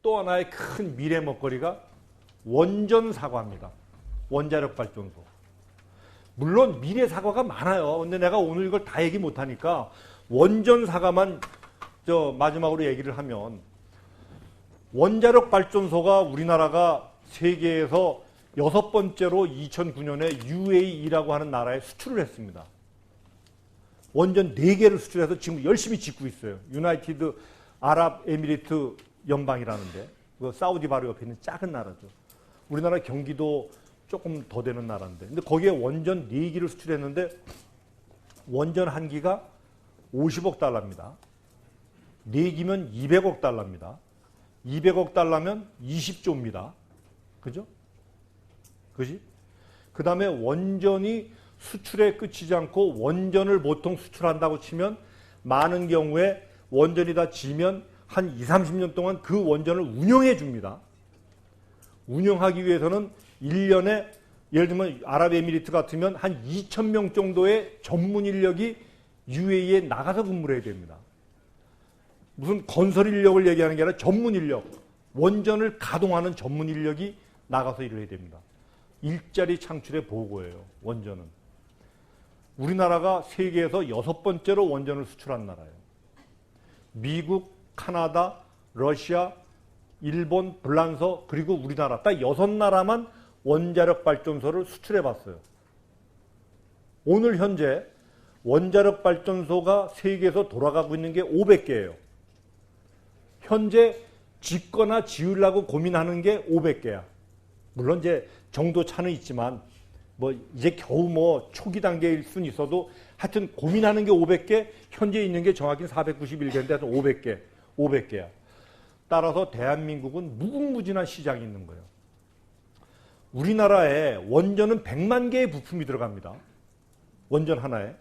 또 하나의 큰 미래 먹거리가 원전 사과입니다. 원자력 발전소. 물론 미래 사과가 많아요. 근데 내가 오늘 이걸 다 얘기 못하니까 원전 사과만 마지막으로 얘기를 하면, 원자력 발전소가 우리나라가 세계에서 6번째로 2009년에 UAE라고 하는 나라에 수출을 했습니다. 원전 4개를 수출해서 지금 열심히 짓고 있어요. 유나이티드 아랍에미리트 연방이라는데, 그 사우디 바로 옆에 있는 작은 나라죠. 우리나라 경기도 조금 더 되는 나라인데, 근데 거기에 원전 4기를 수출했는데 원전 한 기가 50억 달러입니다. 4기면 200억 달러입니다. 200억 달러면 20조입니다. 그죠? 그지? 그 다음에 원전이 수출에 그치지 않고, 원전을 보통 수출한다고 치면 많은 경우에 원전이 다 지면 한 20, 30년 동안 그 원전을 운영해 줍니다. 운영하기 위해서는 1년에 예를 들면 아랍에미리트 같으면 한 2,000명 정도의 전문 인력이 UAE에 나가서 근무를 해야 됩니다. 무슨 건설 인력을 얘기하는 게 아니라 전문 인력, 원전을 가동하는 전문 인력이 나가서 일을 해야 됩니다. 일자리 창출의 보고예요, 원전은. 우리나라가 세계에서 6번째로 원전을 수출한 나라예요. 미국, 카나다, 러시아, 일본, 불란서, 그리고 우리나라 딱 6나라만 원자력 발전소를 수출해 봤어요. 오늘 현재 원자력 발전소가 세계에서 돌아가고 있는 게 500개예요. 현재 짓거나 지으려고 고민하는 게 500개야. 물론 이제 정도 차는 있지만 이제 겨우 초기 단계일 수는 있어도 하여튼 고민하는 게 500개, 현재 있는 게 정확히 491개인데 하여튼 500개야. 따라서 대한민국은 무궁무진한 시장이 있는 거예요. 우리나라에 원전은 100만 개의 부품이 들어갑니다. 원전 하나에.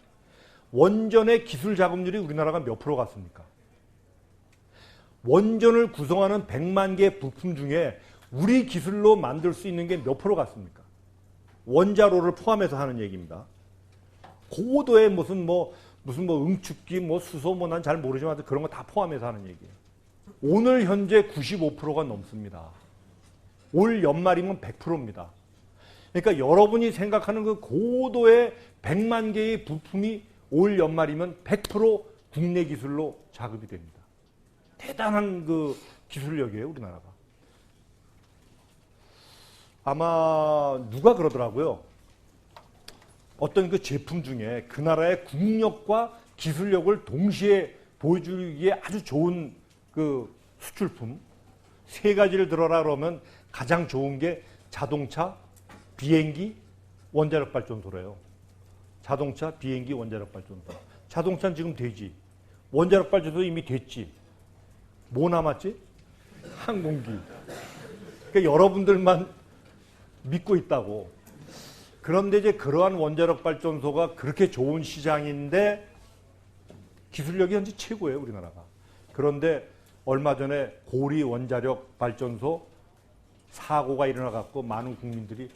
원전의 기술 자금률이 우리나라가 몇 프로 같습니까? 원전을 구성하는 100만 개의 부품 중에 우리 기술로 만들 수 있는 게 몇 프로 같습니까? 원자로를 포함해서 하는 얘기입니다. 고도의 무슨 응축기, 수소, 난 잘 모르지만 그런 거 다 포함해서 하는 얘기예요. 오늘 현재 95%가 넘습니다. 올 연말이면 100%입니다. 그러니까 여러분이 생각하는 그 고도의 100만 개의 부품이 올 연말이면 100% 국내 기술로 자급이 됩니다. 대단한 그 기술력이에요, 우리나라가. 아마 누가 그러더라고요. 어떤 그 제품 중에 그 나라의 국력과 기술력을 동시에 보여주기에 아주 좋은 그 수출품 3가지를 들어라 그러면 가장 좋은 게 자동차, 비행기, 원자력 발전소래요. 자동차, 비행기, 원자력 발전소. 자동차는 지금 되지. 원자력 발전소 이미 됐지. 뭐 남았지? 항공기. 그러니까 여러분들만 믿고 있다고. 그런데 이제 그러한 원자력 발전소가 그렇게 좋은 시장인데 기술력이 현재 최고예요, 우리나라가. 그런데 얼마 전에 고리 원자력 발전소 사고가 일어나갖고 많은 국민들이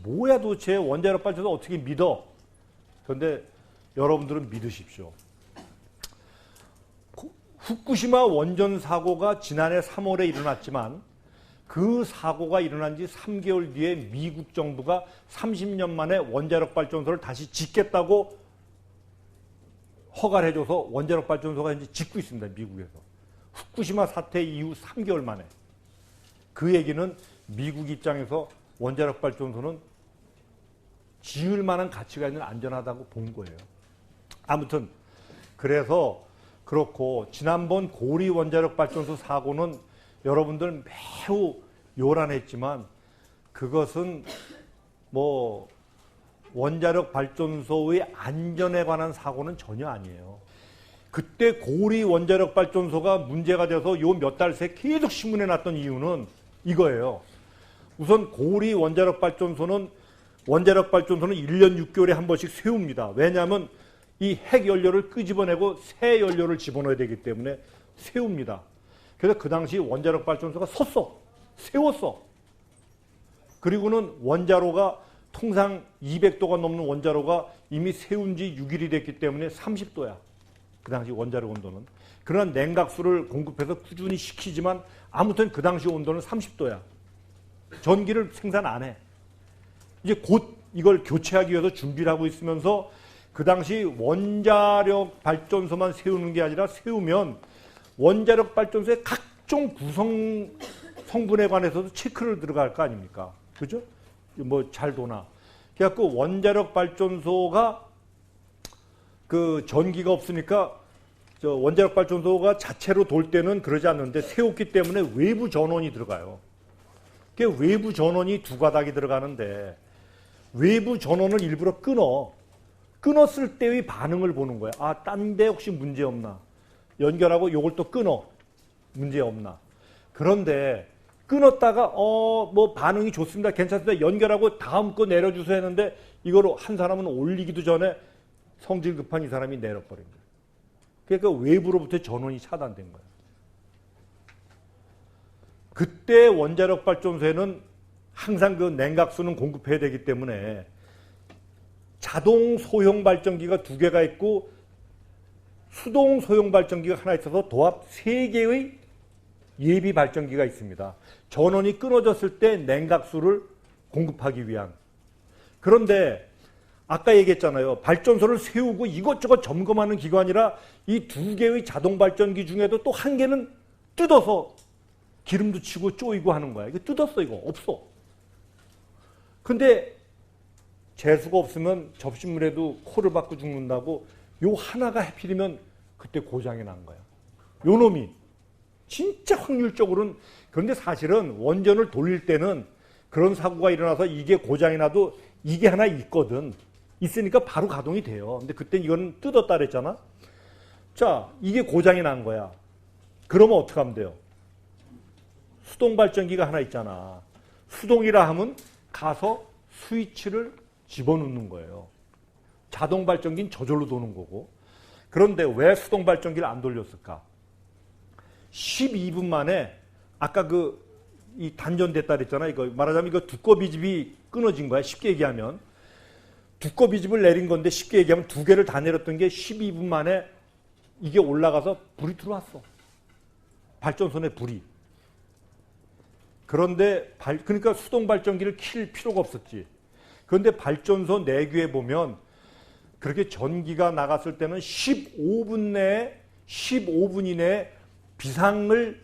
뭐야 도대체 원자력 발전소 어떻게 믿어? 그런데 여러분들은 믿으십시오. 후쿠시마 원전 사고가 지난해 3월에 일어났지만 그 사고가 일어난 지 3개월 뒤에 미국 정부가 30년 만에 원자력 발전소를 다시 짓겠다고 허가를 해줘서 원자력 발전소가 현재 짓고 있습니다, 미국에서. 후쿠시마 사태 이후 3개월 만에. 그 얘기는 미국 입장에서 원자력 발전소는 지을 만한 가치가 있는 안전하다고 본 거예요. 아무튼 그래서 그렇고, 지난번 고리 원자력 발전소 사고는 여러분들 매우 요란했지만 그것은 원자력 발전소의 안전에 관한 사고는 전혀 아니에요. 그때 고리 원자력 발전소가 문제가 돼서 요 몇 달 새 계속 신문에 났던 이유는 이거예요. 우선 고리 원자력 발전소는 1년 6개월에 한 번씩 세웁니다. 왜냐하면 이 핵 연료를 끄집어내고 새 연료를 집어넣어야 되기 때문에 세웁니다. 그래서 그 당시 원자력 발전소가 세웠어. 그리고는 원자로가 통상 200도가 넘는 원자로가 이미 세운 지 6일이 됐기 때문에 30도야. 그 당시 원자력 온도는. 그러나 냉각수를 공급해서 꾸준히 식히지만 아무튼 그 당시 온도는 30도야. 전기를 생산 안 해. 이제 곧 이걸 교체하기 위해서 준비를 하고 있으면서 그 당시 원자력 발전소만 세우는 게 아니라 세우면 원자력 발전소의 각종 구성 성분에 관해서도 체크를 들어갈 거 아닙니까? 그죠? 뭐 잘 도나. 그래갖고 원자력 발전소가 그 전기가 없으니까 저 원자력 발전소가 자체로 돌 때는 그러지 않는데 세웠기 때문에 외부 전원이 들어가요. 그 외부 전원이 두 가닥이 들어가는데 외부 전원을 일부러 끊어. 끊었을 때의 반응을 보는 거야. 아, 딴 데 혹시 문제 없나? 연결하고 요걸 또 끊어. 문제 없나? 그런데 끊었다가 뭐 반응이 좋습니다. 괜찮습니다. 연결하고 다음 거 내려주세요 했는데 이거로 한 사람은 올리기도 전에 성질 급한 이 사람이 내려버린 거예요. 그러니까 외부로부터 전원이 차단된 거예요. 그때 원자력 발전소에는 항상 그 냉각수는 공급해야 되기 때문에 자동 소형 발전기가 2개가 있고 수동 소형 발전기가 하나 있어서 도합 3개의 예비 발전기가 있습니다. 전원이 끊어졌을 때 냉각수를 공급하기 위한. 그런데 아까 얘기했잖아요. 발전소를 세우고 이것저것 점검하는 기관이라 이 2개의 자동 발전기 중에도 또 한 개는 뜯어서 기름도 치고 쪼이고 하는 거야. 이거 뜯었어, 이거. 없어. 근데 재수가 없으면 접시물에도 코를 박고 죽는다고 요 하나가 해필이면 그때 고장이 난 거야. 요 놈이. 진짜 확률적으로는. 그런데 사실은 원전을 돌릴 때는 그런 사고가 일어나서 이게 고장이 나도 이게 하나 있거든. 있으니까 바로 가동이 돼요. 근데 그때 이거는 뜯었다 그랬잖아. 자, 이게 고장이 난 거야. 그러면 어떻게 하면 돼요? 수동 발전기가 하나 있잖아. 수동이라 하면 가서 스위치를 집어넣는 거예요. 자동 발전기는 저절로 도는 거고. 그런데 왜 수동 발전기를 안 돌렸을까? 12분 만에 아까 이 단전됐다 그랬잖아. 이거 말하자면 이거 두꺼비집이 끊어진 거야. 쉽게 얘기하면. 두꺼비집을 내린 건데 쉽게 얘기하면 2개를 다 내렸던 게 12분 만에 이게 올라가서 불이 들어왔어. 발전소에 불이. 그런데 그러니까 수동 발전기를 킬 필요가 없었지. 그런데 발전소 내규에 보면 그렇게 전기가 나갔을 때는 15분 이내에 비상을,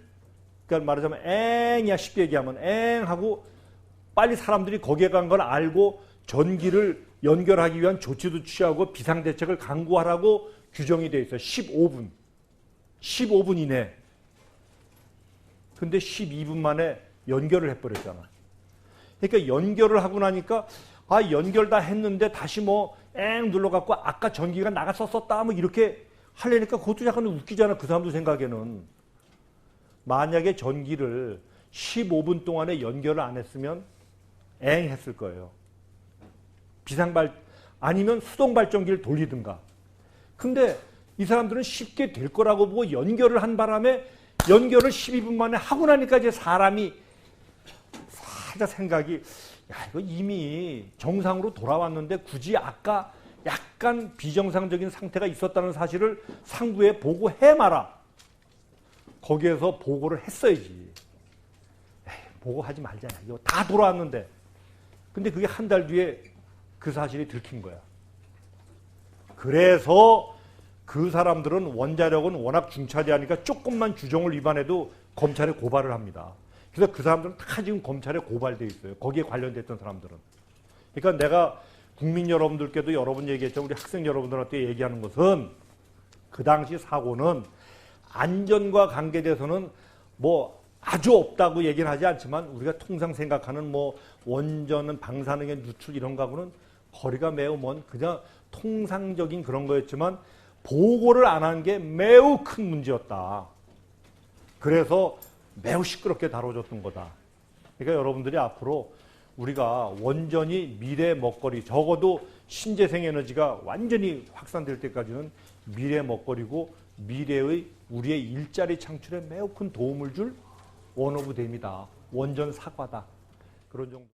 그러니까 말하자면 앵이야. 쉽게 얘기하면 앵 하고 빨리 사람들이 거기에 간 걸 알고 전기를 연결하기 위한 조치도 취하고 비상대책을 강구하라고 규정이 되어 있어요. 15분 이내. 근데 12분 만에 연결을 해버렸잖아. 그러니까 연결을 하고 나니까 아, 연결 다 했는데 다시 뭐 앵 눌러갖고 아까 전기가 나갔었다 뭐 이렇게 하려니까 그것도 약간 웃기잖아. 그 사람들 생각에는. 만약에 전기를 15분 동안에 연결을 안 했으면 앵 했을 거예요. 아니면 수동 발전기를 돌리든가. 근데 이 사람들은 쉽게 될 거라고 보고 연결을 한 바람에 연결을 12분 만에 하고 나니까 이제 사람이 살짝 생각이, 야, 이거 이미 정상으로 돌아왔는데 굳이 아까 약간 비정상적인 상태가 있었다는 사실을 상부에 보고해 마라. 거기에서 보고를 했어야지. 에이, 보고하지 말잖아. 이거 다 돌아왔는데. 근데 그게 한 달 뒤에 그 사실이 들킨 거야. 그래서 그 사람들은 원자력은 워낙 중차대하니까 조금만 규정을 위반해도 검찰에 고발을 합니다. 그래서 그 사람들은 다 지금 검찰에 고발돼 있어요. 거기에 관련됐던 사람들은. 그러니까 내가 국민 여러분들께도 여러 번 얘기했죠. 우리 학생 여러분들한테 얘기하는 것은 그 당시 사고는 안전과 관계돼서는 뭐 아주 없다고 얘기는 하지 않지만 우리가 통상 생각하는 뭐 원전은 방사능의 누출 이런 거하고는 거리가 매우 먼 그냥 통상적인 그런 거였지만 보고를 안 한 게 매우 큰 문제였다. 그래서 매우 시끄럽게 다뤄졌던 거다. 그러니까 여러분들이 앞으로 우리가 원전이 미래 먹거리, 적어도 신재생 에너지가 완전히 확산될 때까지는 미래 먹거리고 미래의 우리의 일자리 창출에 매우 큰 도움을 줄 원오브 댐이다. 원전 사과다. 그런 정도.